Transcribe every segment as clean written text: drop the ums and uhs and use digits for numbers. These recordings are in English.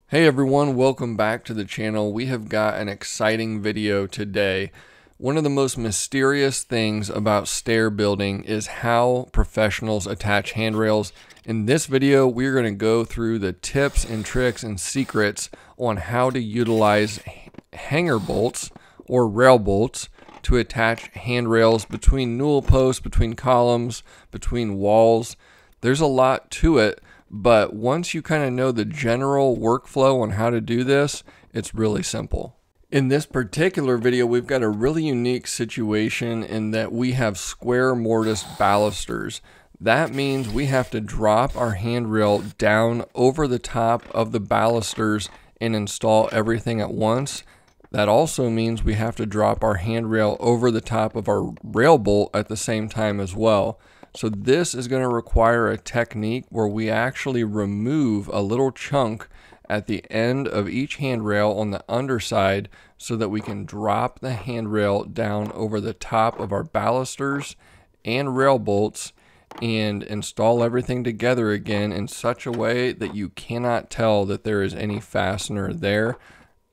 Hey everyone, welcome back to the channel. We have got an exciting video today. One of the most mysterious things about stair building is how professionals attach handrails. In this video, we're going to go through the tips and tricks and secrets on how to utilize hanger bolts or rail bolts to attach handrails between newel posts, between columns, between walls. There's a lot to it. But once you kind of know the general workflow on how to do this, it's really simple. In this particular video, we've got a really unique situation in that we have square mortise balusters. That means we have to drop our handrail down over the top of the balusters and install everything at once. That also means we have to drop our handrail over the top of our rail bolt at the same time as well. So this is going to require a technique where we actually remove a little chunk at the end of each handrail on the underside so that we can drop the handrail down over the top of our balusters and rail bolts and install everything together again in such a way that you cannot tell that there is any fastener there,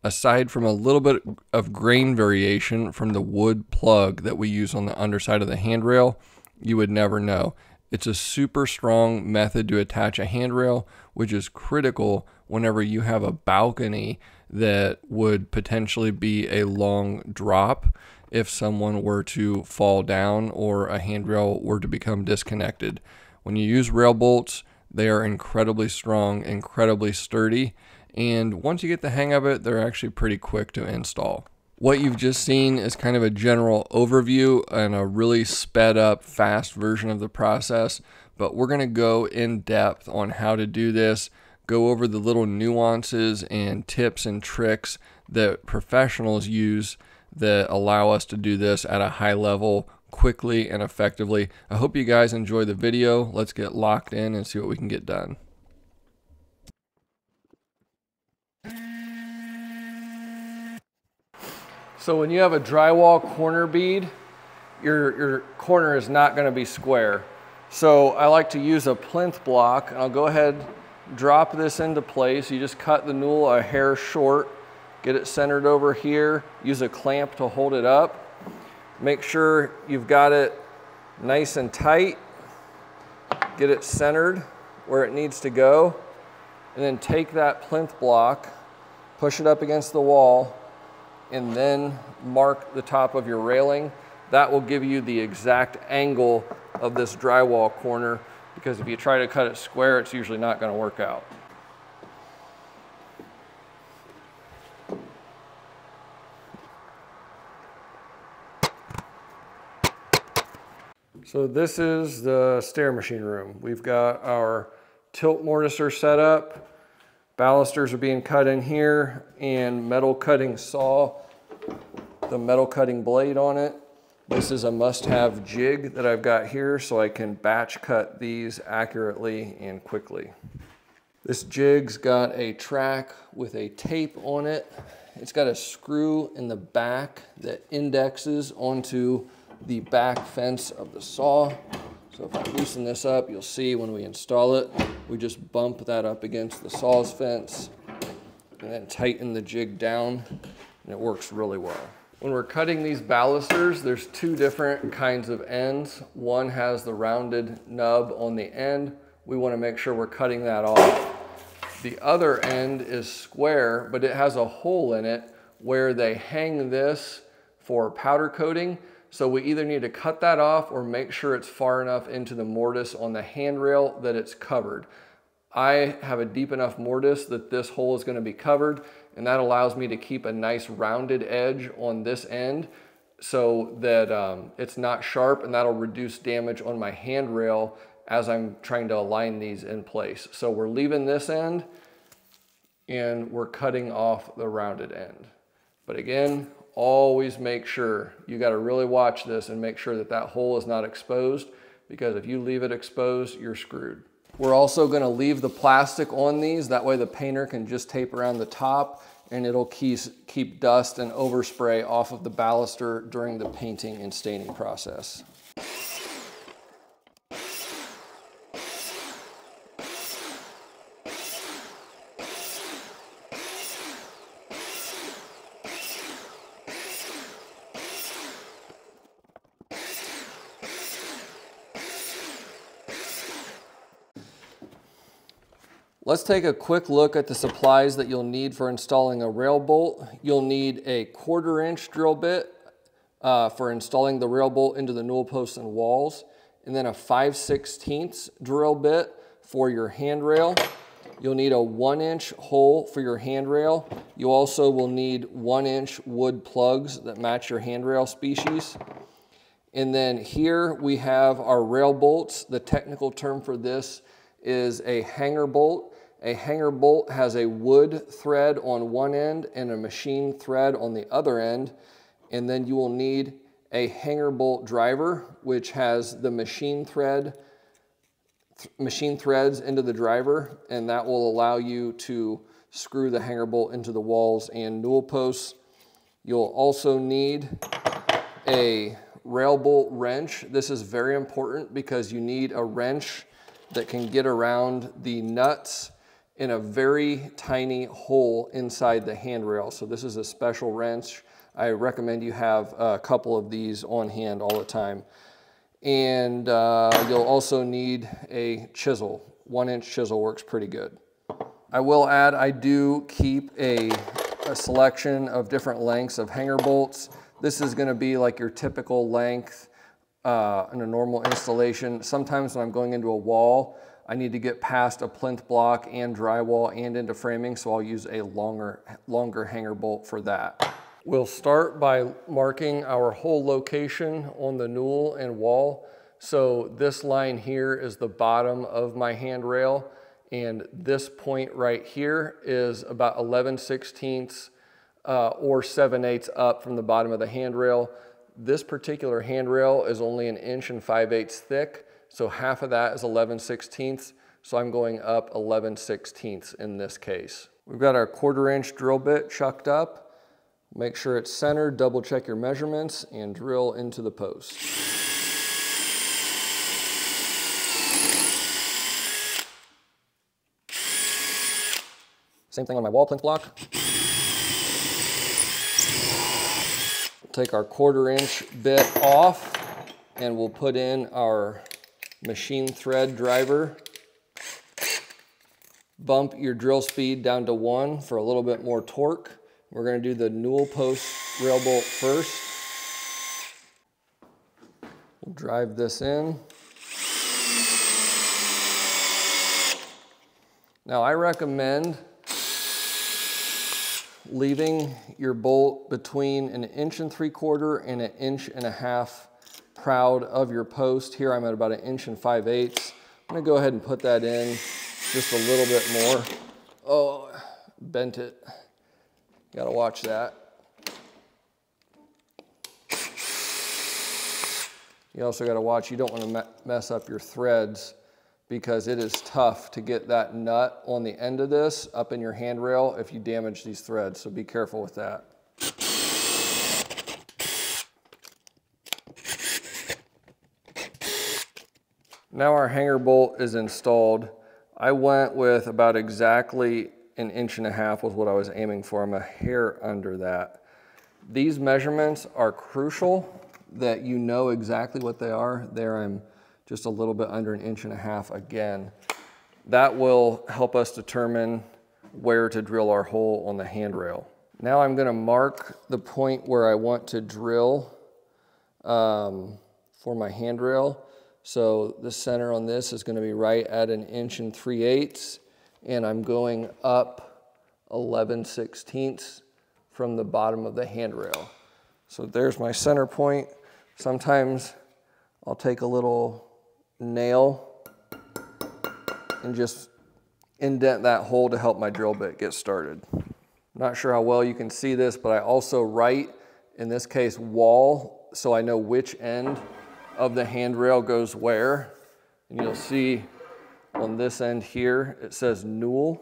aside from a little bit of grain variation from the wood plug that we use on the underside of the handrail. You would never know. It's a super strong method to attach a handrail, which is critical whenever you have a balcony that would potentially be a long drop if someone were to fall down or a handrail were to become disconnected. When you use rail bolts, they are incredibly strong, incredibly sturdy, and once you get the hang of it, they're actually pretty quick to install. What you've just seen is kind of a general overview and a really sped up, fast version of the process, but we're going to go in depth on how to do this, go over the little nuances and tips and tricks that professionals use that allow us to do this at a high level quickly and effectively. I hope you guys enjoy the video. Let's get locked in and see what we can get done. So when you have a drywall corner bead, your corner is not going to be square. So I like to use a plinth block, and I'll go ahead, drop this into place. You just cut the newel a hair short, get it centered over here, use a clamp to hold it up. Make sure you've got it nice and tight, get it centered where it needs to go, and then take that plinth block, push it up against the wall, and then mark the top of your railing. That will give you the exact angle of this drywall corner, because if you try to cut it square, it's usually not going to work out. So this is the stair machine room. We've got our tilt mortiser set up. Balusters are being cut in here, and metal cutting saw, the metal cutting blade on it. This is a must-have jig that I've got here so I can batch cut these accurately and quickly. This jig's got a track with a tape on it. It's got a screw in the back that indexes onto the back fence of the saw. So if I loosen this up, you'll see when we install it, we just bump that up against the saw's fence and then tighten the jig down, and it works really well. When we're cutting these balusters, there's two different kinds of ends. One has the rounded nub on the end. We want to make sure we're cutting that off. The other end is square, but it has a hole in it where they hang this for powder coating. So we either need to cut that off or make sure it's far enough into the mortise on the handrail that it's covered. I have a deep enough mortise that this hole is going to be covered, and that allows me to keep a nice rounded edge on this end so that it's not sharp, and that'll reduce damage on my handrail as I'm trying to align these in place. So we're leaving this end and we're cutting off the rounded end. But again, always make sure, you got to really watch this and make sure that that hole is not exposed, because if you leave it exposed, you're screwed. We're also going to leave the plastic on these, that way the painter can just tape around the top and it'll keep dust and overspray off of the baluster during the painting and staining process. Let's take a quick look at the supplies that you'll need for installing a rail bolt. You'll need a 1/4 inch drill bit for installing the rail bolt into the newel posts and walls, and then a 5/16 drill bit for your handrail. You'll need a 1-inch hole for your handrail. You also will need 1-inch wood plugs that match your handrail species. And then here we have our rail bolts. The technical term for this is a hanger bolt. A hanger bolt has a wood thread on one end and a machine thread on the other end. And then you will need a hanger bolt driver, which has the machine threads into the driver, and that will allow you to screw the hanger bolt into the walls and newel posts. You'll also need a rail bolt wrench. This is very important because you need a wrench that can get around the nuts in a very tiny hole inside the handrail. So this is a special wrench. I recommend you have a couple of these on hand all the time. And you'll also need a chisel. 1-inch chisel works pretty good. I will add, I do keep a selection of different lengths of hanger bolts. This is gonna be like your typical length in a normal installation. Sometimes when I'm going into a wall, I need to get past a plinth block and drywall and into framing, so I'll use a longer hanger bolt for that. We'll start by marking our hole location on the newel and wall. So this line here is the bottom of my handrail, and this point right here is about 11/16 or 7/8 up from the bottom of the handrail. This particular handrail is only 1 5/8 thick, so half of that is 11/16, so I'm going up 11/16 in this case. We've got our 1/4 inch drill bit chucked up. Make sure it's centered, double check your measurements, and drill into the post. Same thing on my wall plinth block. Take our 1/4 inch bit off, and we'll put in our machine thread driver. Bump your drill speed down to 1 for a little bit more torque. We're going to do the newel post rail bolt first. We'll drive this in. Now I recommend leaving your bolt between 1 3/4 and 1.5 inches proud of your post. Here I'm at about 1 5/8. I'm going to go ahead and put that in just a little bit more. Oh, bent it. Got to watch that. You also got to watch, you don't want to mess up your threads, because it is tough to get that nut on the end of this up in your handrail if you damage these threads, so be careful with that. Now our hanger bolt is installed. I went with about exactly 1.5 inches was what I was aiming for. I'm a hair under that. These measurements are crucial, that you know exactly what they are. There I'm just a little bit under 1.5 inches again. That will help us determine where to drill our hole on the handrail. Now I'm going to mark the point where I want to drill for my handrail. So the center on this is going to be right at 1 3/8, and I'm going up 11/16 from the bottom of the handrail. So there's my center point. Sometimes I'll take a little nail and just indent that hole to help my drill bit get started. Not sure how well you can see this, but I also write, in this case, wall, so I know which end of the handrail goes where. And you'll see on this end here, it says Newel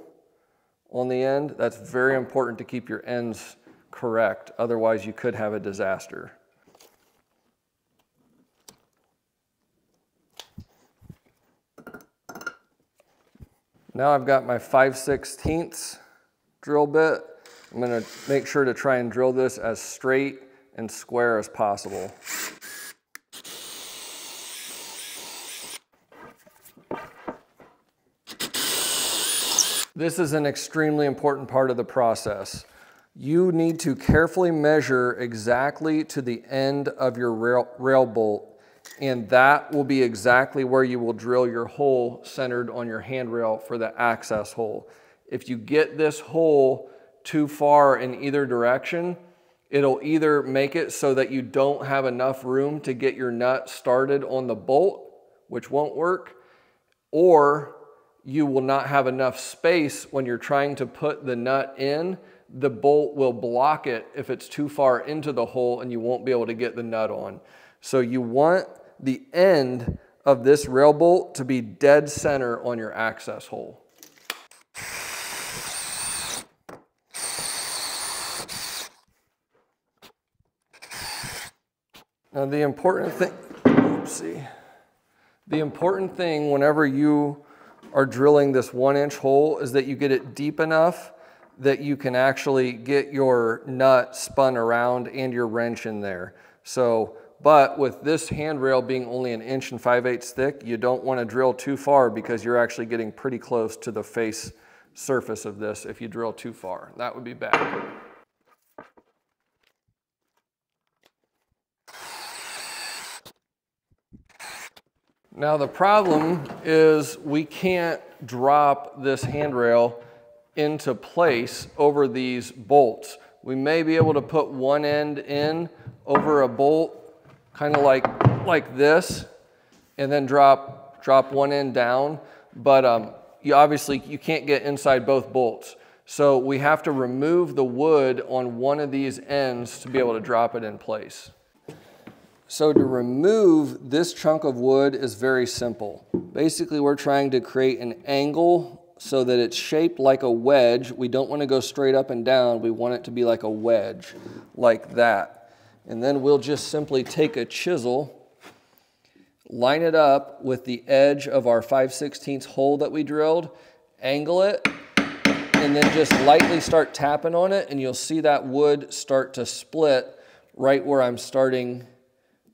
on the end. That's very important to keep your ends correct, otherwise you could have a disaster. Now I've got my 5/16 drill bit. I'm going to make sure to try and drill this as straight and square as possible. This is an extremely important part of the process. You need to carefully measure exactly to the end of your rail bolt, and that will be exactly where you will drill your hole centered on your handrail for the access hole. If you get this hole too far in either direction, it'll either make it so that you don't have enough room to get your nut started on the bolt, which won't work, or you will not have enough space when you're trying to put the nut in. The bolt will block it if it's too far into the hole and you won't be able to get the nut on. So you want the end of this rail bolt to be dead center on your access hole. Now the important thing whenever you are drilling this 1-inch hole is that you get it deep enough that you can actually get your nut spun around and your wrench in there. So, but with this handrail being only 1 5/8 inches thick, you don't want to drill too far because you're actually getting pretty close to the face surface of this if you drill too far. That would be bad. Now the problem is we can't drop this handrail into place over these bolts. We may be able to put one end in over a bolt, kind of like this, and then drop one end down, but you can't get inside both bolts. So we have to remove the wood on one of these ends to be able to drop it in place. So to remove this chunk of wood is very simple. Basically, we're trying to create an angle so that it's shaped like a wedge. We don't want to go straight up and down. We want it to be like a wedge, like that. And then we'll just simply take a chisel, line it up with the edge of our 5/16 hole that we drilled, angle it, and then just lightly start tapping on it, and you'll see that wood start to split right where I'm starting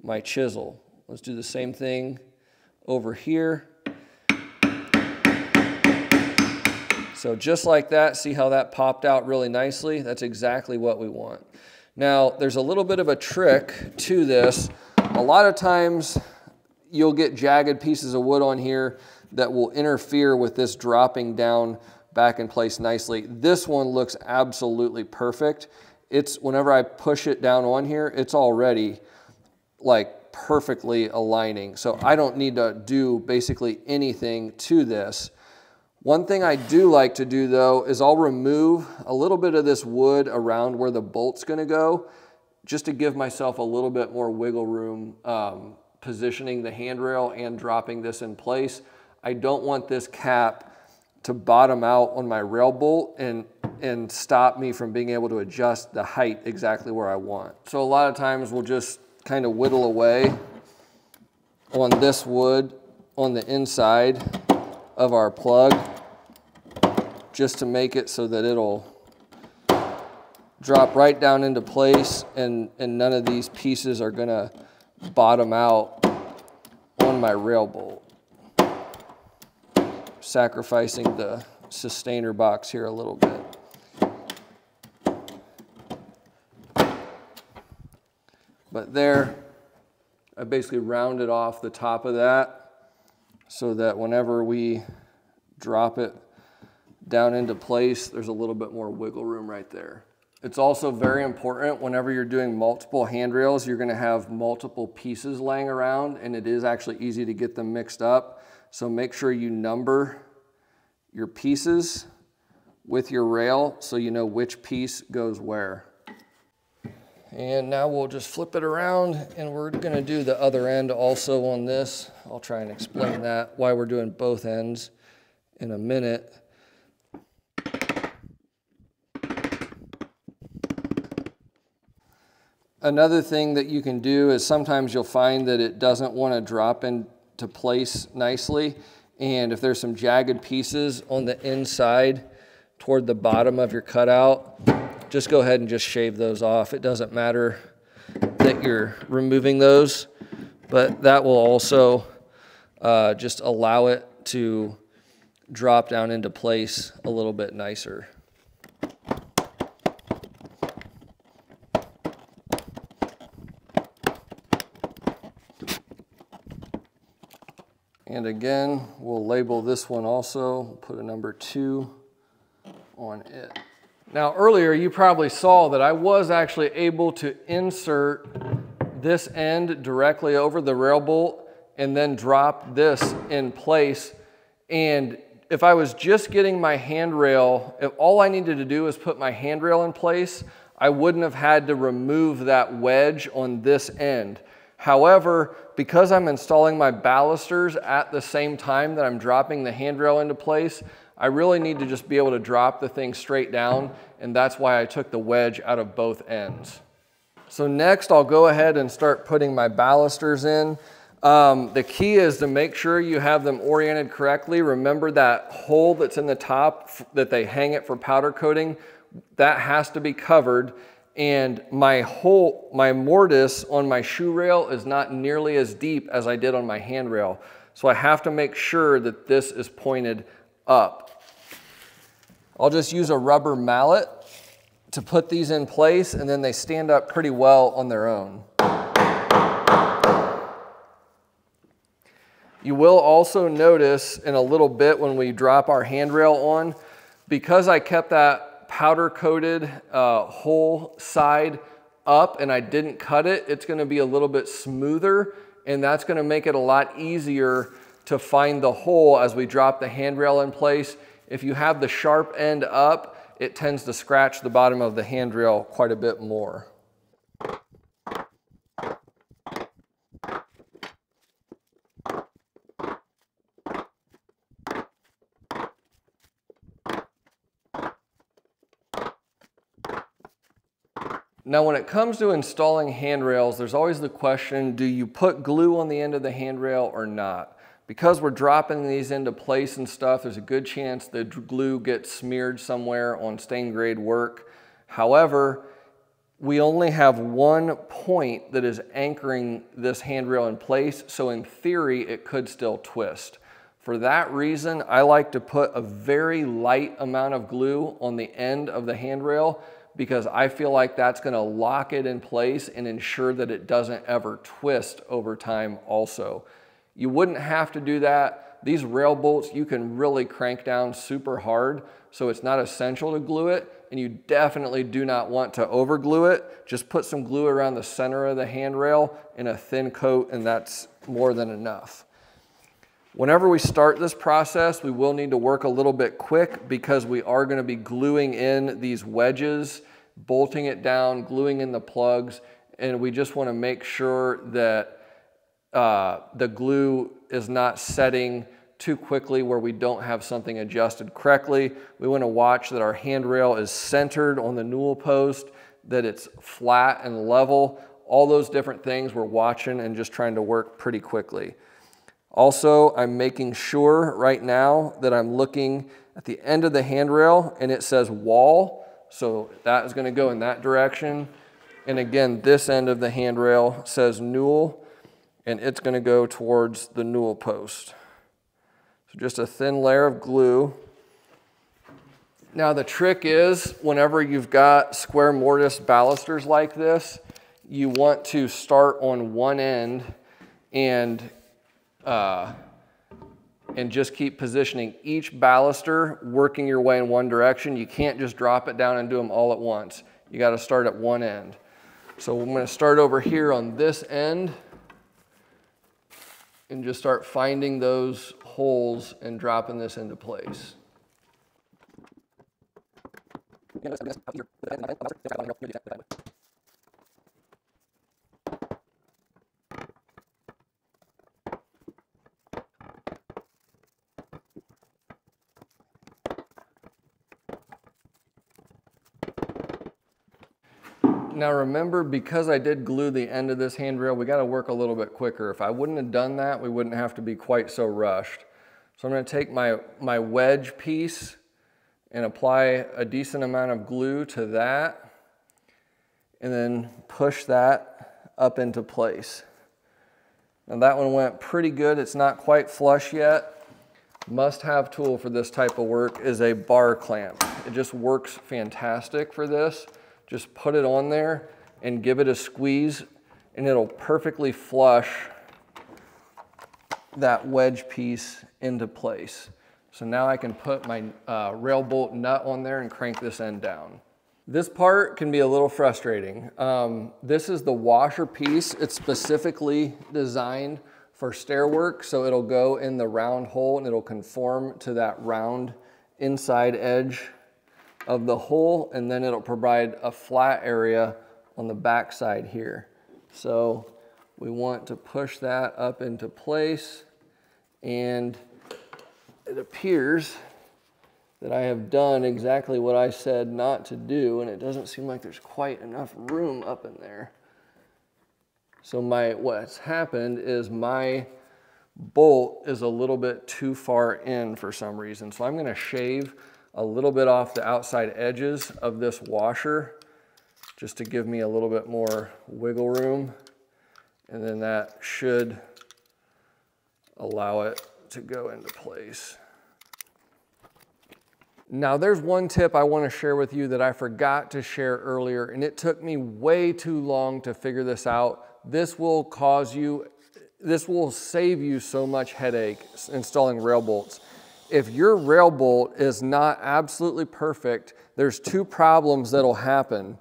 my chisel. Let's do the same thing over here. So just like that, see how that popped out really nicely? That's exactly what we want. Now, there's a little bit of a trick to this. A lot of times you'll get jagged pieces of wood on here that will interfere with this dropping down back in place nicely. This one looks absolutely perfect. Whenever I push it down on here, it's already like perfectly aligning. So I don't need to do basically anything to this. One thing I do like to do though is I'll remove a little bit of this wood around where the bolt's gonna go, just to give myself a little bit more wiggle room positioning the handrail and dropping this in place. I don't want this cap to bottom out on my rail bolt and stop me from being able to adjust the height exactly where I want. So a lot of times we'll just kind of whittle away on this wood on the inside of our plug just to make it so that it'll drop right down into place and none of these pieces are gonna bottom out on my rail bolt. Sacrificing the sustainer box here a little bit. But there, I basically rounded off the top of that so that whenever we drop it down into place, there's a little bit more wiggle room right there. It's also very important whenever you're doing multiple handrails, you're gonna have multiple pieces laying around, and it is actually easy to get them mixed up. So make sure you number your pieces with your rail so you know which piece goes where. And now we'll just flip it around and we're gonna do the other end also on this. I'll try and explain that, why we're doing both ends in a minute. Another thing that you can do is sometimes you'll find that it doesn't want to drop into place nicely. And if there's some jagged pieces on the inside toward the bottom of your cutout, just go ahead and just shave those off. It doesn't matter that you're removing those, but that will also just allow it to drop down into place a little bit nicer. And again, we'll label this one also, put a number 2 on it. Now earlier you probably saw that I was actually able to insert this end directly over the rail bolt and then drop this in place. And if I was just getting my handrail, if all I needed to do was put my handrail in place, I wouldn't have had to remove that wedge on this end. However, because I'm installing my balusters at the same time that I'm dropping the handrail into place, I really need to just be able to drop the thing straight down, and that's why I took the wedge out of both ends. So next I'll go ahead and start putting my balusters in. The key is to make sure you have them oriented correctly. Remember that hole that's in the top that they hang it for powder coating, that has to be covered. And my mortise on my shoe rail is not nearly as deep as I did on my handrail. So I have to make sure that this is pointed up. I'll just use a rubber mallet to put these in place, and then they stand up pretty well on their own. You will also notice in a little bit when we drop our handrail on, because I kept that powder coated whole side up and I didn't cut it, it's going to be a little bit smoother, and that's going to make it a lot easier to find the hole as we drop the handrail in place. If you have the sharp end up, it tends to scratch the bottom of the handrail quite a bit more. Now when it comes to installing handrails, there's always the question, do you put glue on the end of the handrail or not? Because we're dropping these into place and stuff, there's a good chance the glue gets smeared somewhere on stained grade work. However, we only have one point that is anchoring this handrail in place, so in theory it could still twist. For that reason, I like to put a very light amount of glue on the end of the handrail, because I feel like that's going to lock it in place and ensure that it doesn't ever twist over time also. You wouldn't have to do that. These rail bolts you can really crank down super hard, so it's not essential to glue it, and you definitely do not want to over glue it. Just put some glue around the center of the handrail in a thin coat, and that's more than enough. Whenever we start this process, we will need to work a little bit quick because we are going to be gluing in these wedges, bolting it down, gluing in the plugs, and we just want to make sure that the glue is not setting too quickly where we don't have something adjusted correctly. We want to watch that our handrail is centered on the newel post, that it's flat and level. All those different things we're watching and just trying to work pretty quickly. Also, I'm making sure right now that I'm looking at the end of the handrail and it says wall, so that is going to go in that direction. And again, this end of the handrail says newel, and it's going to go towards the newel post. So just a thin layer of glue. Now the trick is, whenever you've got square mortise balusters like this, you want to start on one end and just keep positioning each baluster, working your way in one direction. You can't just drop it down and do them all at once. You got to start at one end. So I'm going to start over here on this end and just start finding those holes and dropping this into place. Now remember, because I did glue the end of this handrail, we got to work a little bit quicker. If I wouldn't have done that, we wouldn't have to be quite so rushed. So I'm going to take my wedge piece and apply a decent amount of glue to that, and then push that up into place. Now that one went pretty good. It's not quite flush yet, Must-have tool for this type of work is a bar clamp. It just works fantastic for this. Just put it on there and give it a squeeze and it'll perfectly flush that wedge piece into place. So now I can put my rail bolt nut on there and crank this end down. This part can be a little frustrating. This is the washer piece. It's specifically designed for stair work, so it'll go in the round hole and it'll conform to that round inside edge of the hole, and then it'll provide a flat area on the back side here. So we want to push that up into place, and it appears that I have done exactly what I said not to do, and it doesn't seem like there's quite enough room up in there. So what's happened is my bolt is a little bit too far in for some reason. So I'm going to shave a little bit off the outside edges of this washer just to give me a little bit more wiggle room. And then that should allow it to go into place. Now there's one tip I want to share with you that I forgot to share earlier, and it took me way too long to figure this out. This will save you so much headache installing rail bolts. If your rail bolt is not absolutely perfect, there's two problems that'll happen.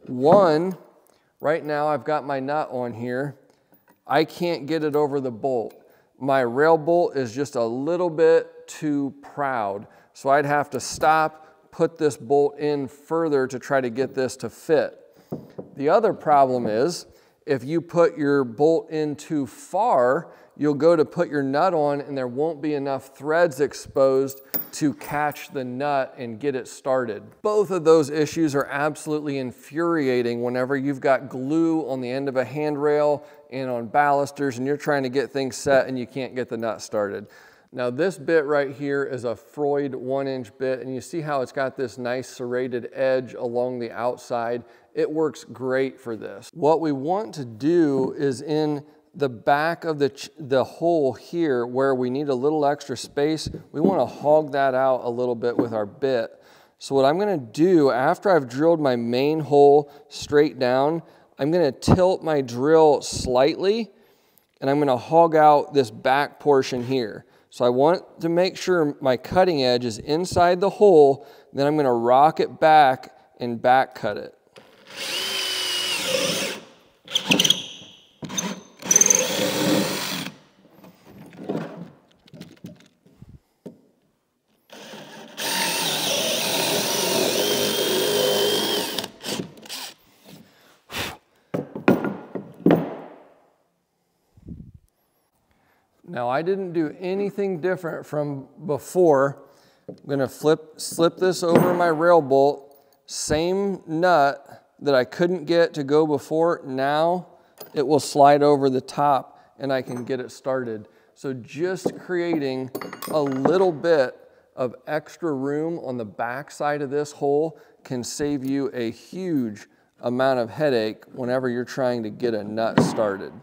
One, right now I've got my nut on here. I can't get it over the bolt. My rail bolt is just a little bit too proud. So I'd have to stop, put this bolt in further to try to get this to fit. The other problem is, if you put your bolt in too far, you'll go to put your nut on and there won't be enough threads exposed to catch the nut and get it started. Both of those issues are absolutely infuriating whenever you've got glue on the end of a handrail and on balusters and you're trying to get things set and you can't get the nut started. Now this bit right here is a Freud 1-inch bit, and you see how it's got this nice serrated edge along the outside. It works great for this. What we want to do is in the back of the hole here where we need a little extra space, we want to hog that out a little bit with our bit. So what I'm going to do after I've drilled my main hole straight down, I'm going to tilt my drill slightly and I'm going to hog out this back portion here. So I want to make sure my cutting edge is inside the hole, then I'm going to rock it back and back cut it. Now I didn't do anything different from before. I'm going to slip this over my rail bolt, same nut that I couldn't get to go before, now it will slide over the top and I can get it started. So just creating a little bit of extra room on the back side of this hole can save you a huge amount of headache whenever you're trying to get a nut started.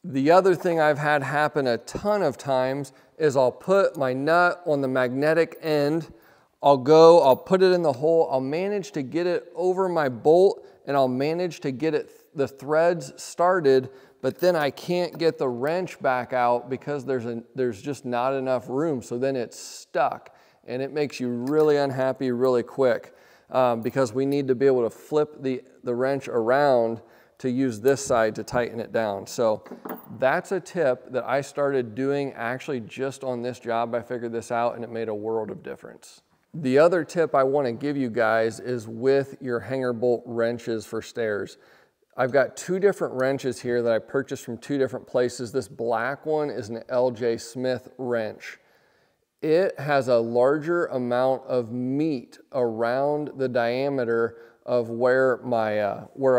The other thing I've had happen a ton of times is I'll put my nut on the magnetic end, I'll put it in the hole, I'll manage to get it over my bolt and I'll manage to get the threads started, but then I can't get the wrench back out because there's just not enough room. So then it's stuck and it makes you really unhappy really quick because we need to be able to flip the wrench around to use this side to tighten it down. So that's a tip that I started doing actually just on this job. I figured this out and it made a world of difference. The other tip I want to give you guys is with your hanger bolt wrenches for stairs. I've got two different wrenches here that I purchased from two different places. This black one is an LJ Smith wrench. It has a larger amount of meat around the diameter of where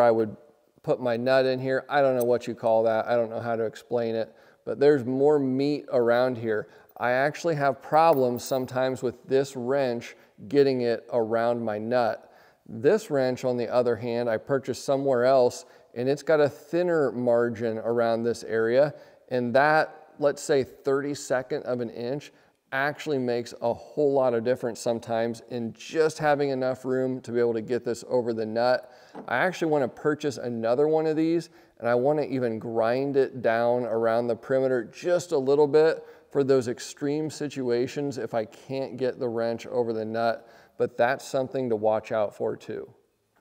I would put my nut in here. I don't know what you call that. I don't know how to explain it, but there's more meat around here. I actually have problems sometimes with this wrench getting it around my nut. This wrench, on the other hand, I purchased somewhere else and it's got a thinner margin around this area, and that let's say 32nd of an inch actually makes a whole lot of difference sometimes in just having enough room to be able to get this over the nut. I actually want to purchase another one of these, and I want to even grind it down around the perimeter just a little bit for those extreme situations if I can't get the wrench over the nut, but that's something to watch out for too.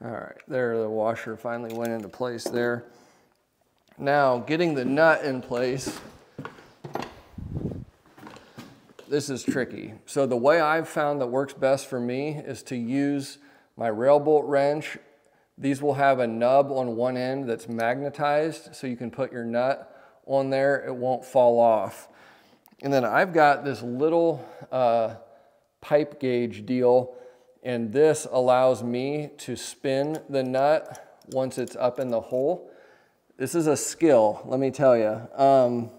All right, there, the washer finally went into place there. Now, getting the nut in place, this is tricky. So the way I've found that works best for me is to use my rail bolt wrench. These will have a nub on one end that's magnetized, so you can put your nut on there, it won't fall off. And then I've got this little pipe gauge deal, and this allows me to spin the nut once it's up in the hole. This is a skill, let me tell you.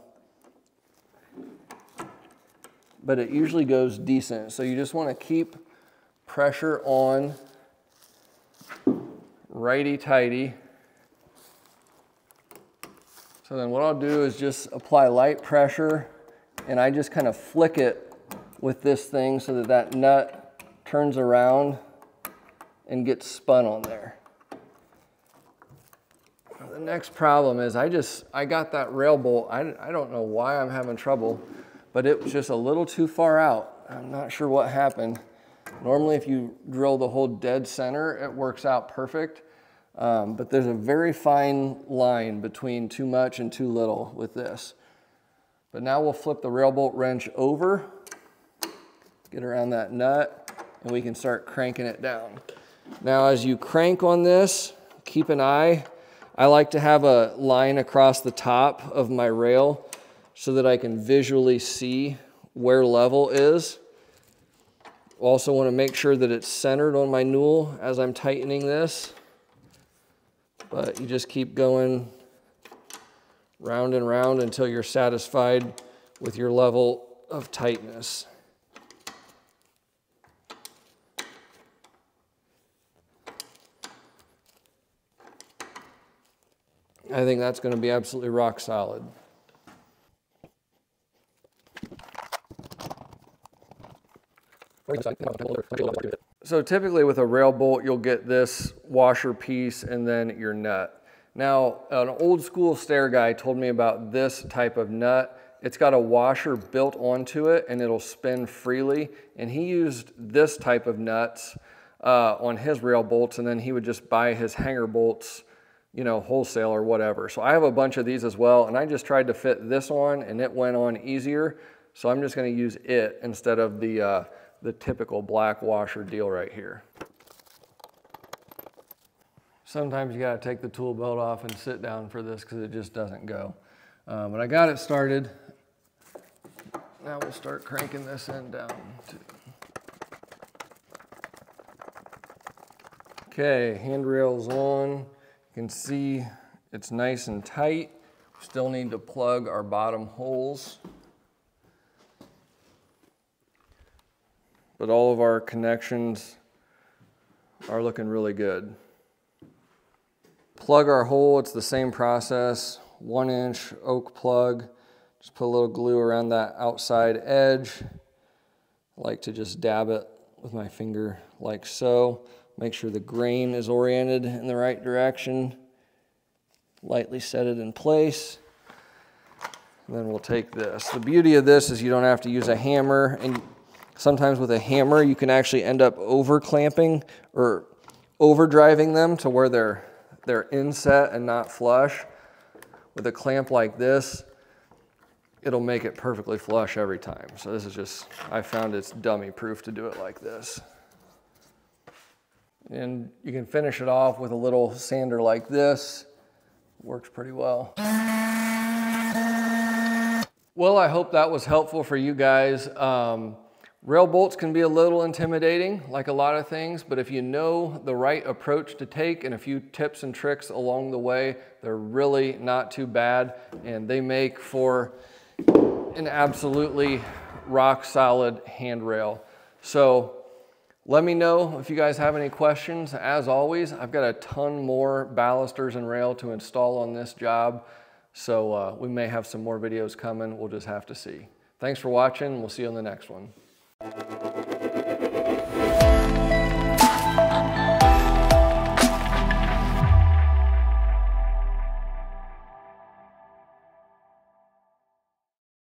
But it usually goes decent. So you just want to keep pressure on, righty-tighty. So then what I'll do is just apply light pressure, and I just kind of flick it with this thing so that that nut turns around and gets spun on there. The next problem is I got that rail bolt, I don't know why I'm having trouble, but it was just a little too far out. I'm not sure what happened. Normally if you drill the hole dead center, it works out perfect. But there's a very fine line between too much and too little with this. But now we'll flip the rail bolt wrench over, get around that nut, and we can start cranking it down. Now as you crank on this, keep an eye. I like to have a line across the top of my rail so that I can visually see where level is. Also want to make sure that it's centered on my newel as I'm tightening this. But you just keep going round and round until you're satisfied with your level of tightness. I think that's going to be absolutely rock solid. So typically with a rail bolt, you'll get this washer piece and then your nut. Now, an old school stair guy told me about this type of nut. It's got a washer built onto it and it'll spin freely. And he used this type of nuts on his rail bolts, and then he would just buy his hanger bolts, you know, wholesale or whatever. So I have a bunch of these as well, and I just tried to fit this on and it went on easier. So I'm just going to use it instead of the typical black washer deal right here. Sometimes you got to take the tool belt off and sit down for this because it just doesn't go. But I got it started. Now we'll start cranking this end down too. Okay, handrail's on. You can see it's nice and tight. Still need to plug our bottom holes. But all of our connections are looking really good. Plug our hole, it's the same process. 1-inch oak plug. Just put a little glue around that outside edge. I like to just dab it with my finger like so. Make sure the grain is oriented in the right direction. Lightly set it in place. And then we'll take this. The beauty of this is you don't have to use a hammer, and sometimes with a hammer you can actually end up over clamping or over driving them to where they're inset and not flush. With a clamp like this, it'll make it perfectly flush every time. So this is just, I found it's dummy proof to do it like this. And you can finish it off with a little sander like this. Works pretty well. Well, I hope that was helpful for you guys. Rail bolts can be a little intimidating, like a lot of things, but if you know the right approach to take and a few tips and tricks along the way, they're really not too bad, and they make for an absolutely rock solid handrail. So let me know if you guys have any questions. As always, I've got a ton more balusters and rail to install on this job. So we may have some more videos coming. We'll just have to see. Thanks for watching. We'll see you on the next one.